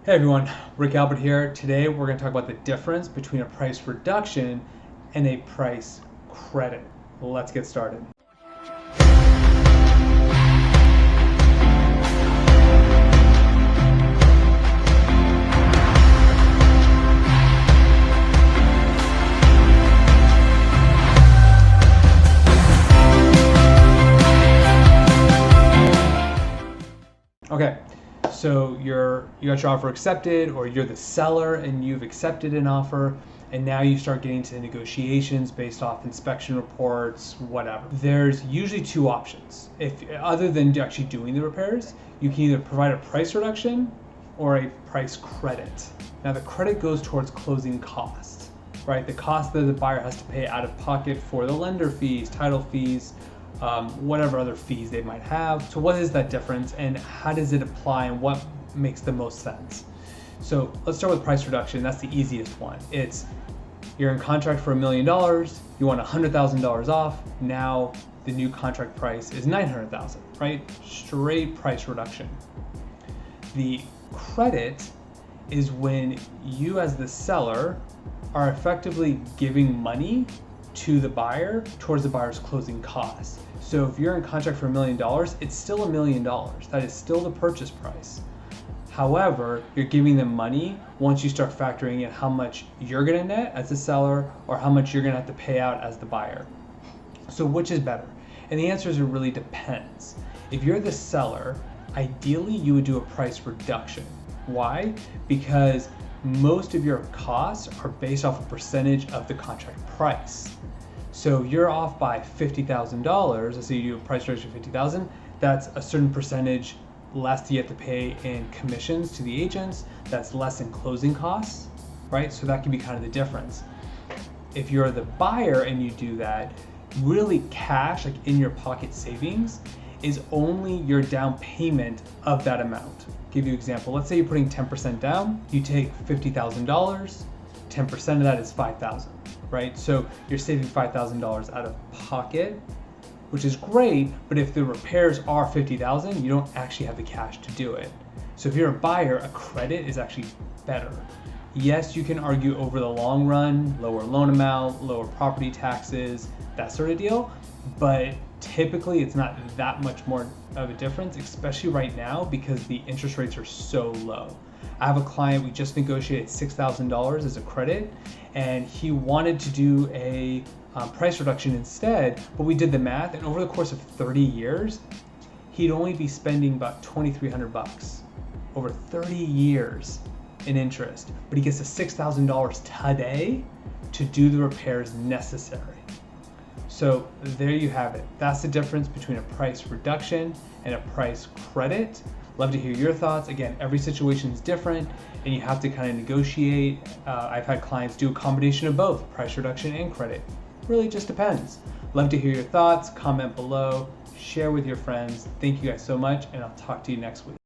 Hey everyone, Rick Albert here. Today we're going to talk about the difference between a price reduction and a price credit. Let's get started. Okay, so you got your offer accepted, or you're the seller and you've accepted an offer, and now you start getting to negotiations based off inspection reports, whatever. There's usually two options. If other than actually doing the repairs, you can either provide a price reduction or a price credit. Now the credit goes towards closing costs, right? The cost that the buyer has to pay out of pocket for the lender fees, title fees, whatever other fees they might have. So what is that difference and how does it apply and what makes the most sense? So let's start with price reduction. That's the easiest one. It's you're in contract for $1 million, you want $100,000 off. Now the new contract price is $900,000, right? Straight price reduction. The credit is when you as the seller are effectively giving money to the buyer towards the buyer's closing costs. So if you're in contract for $1 million, it's still $1 million. That is still the purchase price. However, you're giving them money once you start factoring in how much you're gonna net as the seller or how much you're gonna have to pay out as the buyer. So which is better? And the answer is it really depends. If you're the seller, ideally you would do a price reduction. Why? Because most of your costs are based off a percentage of the contract price. So if you're off by $50,000, let's say you do a price reduction of $50,000, that's a certain percentage less that you have to pay in commissions to the agents, that's less in closing costs, right? So that can be kind of the difference. If you're the buyer and you do that, really cash, like in your pocket savings, is only your down payment of that amount. Give you an example. Let's say you're putting 10% down, you take $50,000, 10% of that is $5,000, right? So you're saving $5,000 out of pocket, which is great, but if the repairs are $50,000, you don't actually have the cash to do it. So if you're a buyer, a credit is actually better. Yes, you can argue over the long run, lower loan amount, lower property taxes, that sort of deal, but typically it's not that much more of a difference, especially right now because the interest rates are so low. I have a client, we just negotiated $6,000 as a credit, and he wanted to do a price reduction instead, but we did the math, and over the course of 30 years, he'd only be spending about $2,300 over 30 years in interest, but he gets the $6,000 today to do the repairs necessary. So there you have it. That's the difference between a price reduction and a price credit. Love to hear your thoughts. Again, every situation is different and you have to kind of negotiate. I've had clients do a combination of both, price reduction and credit. Really just depends. Love to hear your thoughts. Comment below, share with your friends. Thank you guys so much, and I'll talk to you next week.